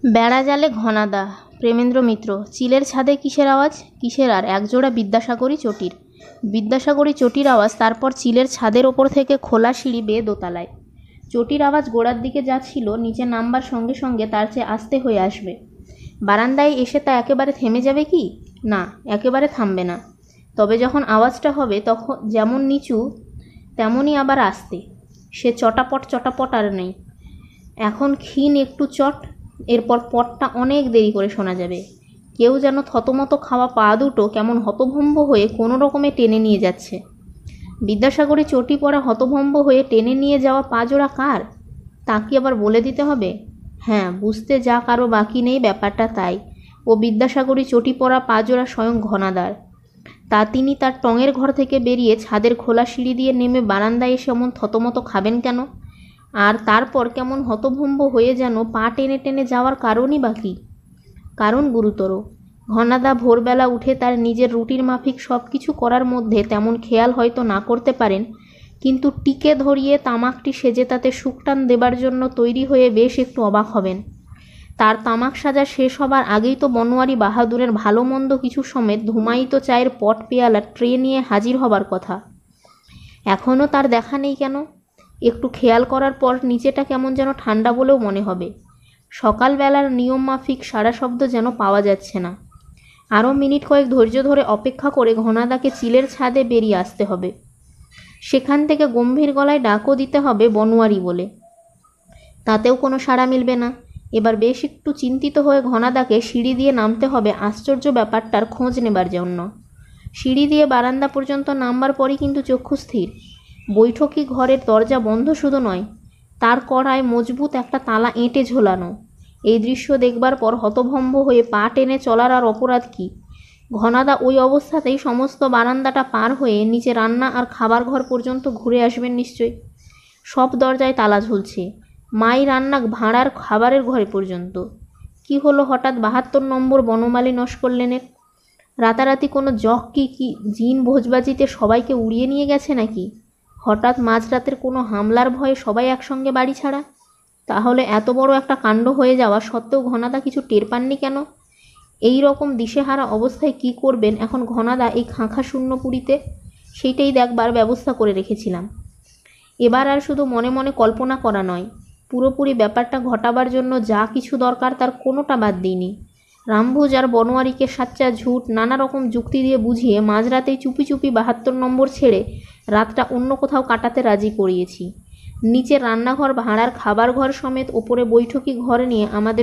বেড়া জালে ঘনাদা, প্রেমেন্দ্র মিত্র। চিলের ছাদে কিসের আওয়াজ? কিসের আর একজোড়া বিদ্যাসাগরী চটির। বিদ্যাসাগরী চটির আওয়াজ, তারপর চিলের ছাদের ওপর থেকে খোলা সিঁড়ি বেয়ে দোতলায়। চটির আওয়াজ গোড়ার দিকে যাচ্ছিল, নিচে নামবার সঙ্গে সঙ্গে তার চেয়ে আস্তে হয়ে আসবে। বারান্দায় এসে তা একেবারে থেমে যাবে কি? না, একেবারে থামবে না। তবে যখন আওয়াজটা হবে তখন যেমন নিচু তেমনই আবার আস্তে। সে চটাপট চটাপট আর নেই, এখন ক্ষীণ একটু চট, এরপর পটটা অনেক দেরি করে শোনা যাবে। কেউ যেন থতমত খাওয়া পা দুটো কেমন হতভম্ব হয়ে কোনো রকমে টেনে নিয়ে যাচ্ছে। বিদ্যাসাগরে চটি পড়া হতভম্ব হয়ে টেনে নিয়ে যাওয়া পা জোড়া কার? তা কি আবার বলে দিতে হবে? হ্যাঁ, বুঝতে যা কারো বাকি নেই ব্যাপারটা তাই। ও বিদ্যাসাগরী চটি পড়া পা জোড়া স্বয়ং ঘনাদার। তা তিনি তার টঙের ঘর থেকে বেরিয়ে ছাদের খোলা সিঁড়ি দিয়ে নেমে বারান্দায় এসে এমন থতমত খাবেন কেন? আর তারপর কেমন হতভম্ব হয়ে যেন পা টেনে টেনে যাওয়ার কারণই বা কী? কারণ গুরুতর। ঘনাদা ভোরবেলা উঠে তার নিজের রুটির মাফিক সব কিছু করার মধ্যে তেমন খেয়াল হয়তো না করতে পারেন, কিন্তু টিকে ধরিয়ে তামাকটি সেজে তাতে শুকটান দেবার জন্য তৈরি হয়ে বেশ একটু অবাক হবেন। তার তামাক সাজা শেষ হবার আগেই তো বনোয়ারি বাহাদুরের ভালো মন্দ কিছু সমেত ধুমায়িত চায়ের পট পেয়ালা ট্রে নিয়ে হাজির হবার কথা। এখনও তার দেখা নেই কেন? একটু খেয়াল করার পর নিচেটা কেমন যেন ঠান্ডা বলেও মনে হবে। সকালবেলার নিয়ম মাফিক সারা শব্দ যেন পাওয়া যাচ্ছে না। আরও মিনিট কয়েক ধৈর্য ধরে অপেক্ষা করে ঘনাদাকে চিলের ছাদে বেরিয়ে আসতে হবে। সেখান থেকে গম্ভীর গলায় ডাকও দিতে হবে বনোয়ারি বলে। তাতেও কোনো সাড়া মিলবে না। এবার বেশ একটু চিন্তিত হয়ে ঘনাদাকে সিঁড়ি দিয়ে নামতে হবে আশ্চর্য ব্যাপারটার খোঁজ নেবার জন্য। সিঁড়ি দিয়ে বারান্দা পর্যন্ত নামবার পরই কিন্তু চক্ষু স্থির। বৈঠকি ঘরের দরজা বন্ধ শুধু নয়, তার কড়ায় মজবুত একটা তালা এঁটে ঝোলানো। এই দৃশ্য দেখবার পর হতভম্ব হয়ে পা টেনে চলার আর অপরাধ কি? ঘনাদা ওই অবস্থাতেই সমস্ত বারান্দাটা পার হয়ে নিচে রান্না আর খাবার ঘর পর্যন্ত ঘুরে আসবেন নিশ্চয়ই। সব দরজায় তালা ঝুলছে, মাই রান্না ভাঁড়ার খাবারের ঘরে পর্যন্ত। কি হলো হঠাৎ 72 নম্বর বনমালী নস্কর লেনের? রাতারাতি কোনো জক কি জিন ভোজবাজিতে সবাইকে উড়িয়ে নিয়ে গেছে নাকি? হঠাৎ মাঝরাতের কোনো হামলার ভয়ে সবাই একসঙ্গে বাড়ি ছাড়া? তাহলে এত বড় একটা কাণ্ড হয়ে যাওয়া সত্ত্বেও ঘনাদা কিছু টের পাননি কেন? এই রকম দিশেহারা অবস্থায় কি করবেন এখন ঘনাদা এই খাঁখা শূন্য পুরীতে? সেইটাই দেখবার ব্যবস্থা করে রেখেছিলাম। এবার আর শুধু মনে মনে কল্পনা করা নয়, পুরোপুরি ব্যাপারটা ঘটাবার জন্য যা কিছু দরকার তার কোনোটা বাদ দিইনি। রামভোজ আর বনোয়ারিকে সাচ্চা ঝুট নানা রকম যুক্তি দিয়ে বুঝিয়ে মাঝরাতেই চুপি চুপি 72 নম্বর ছেড়ে রাতটা অন্য কোথাও কাটাতে রাজি করিয়েছি। নিচে রান্নাঘর ভাঁড়ার খাবার ঘর সমেত ওপরে বৈঠকি ঘর নিয়ে আমাদের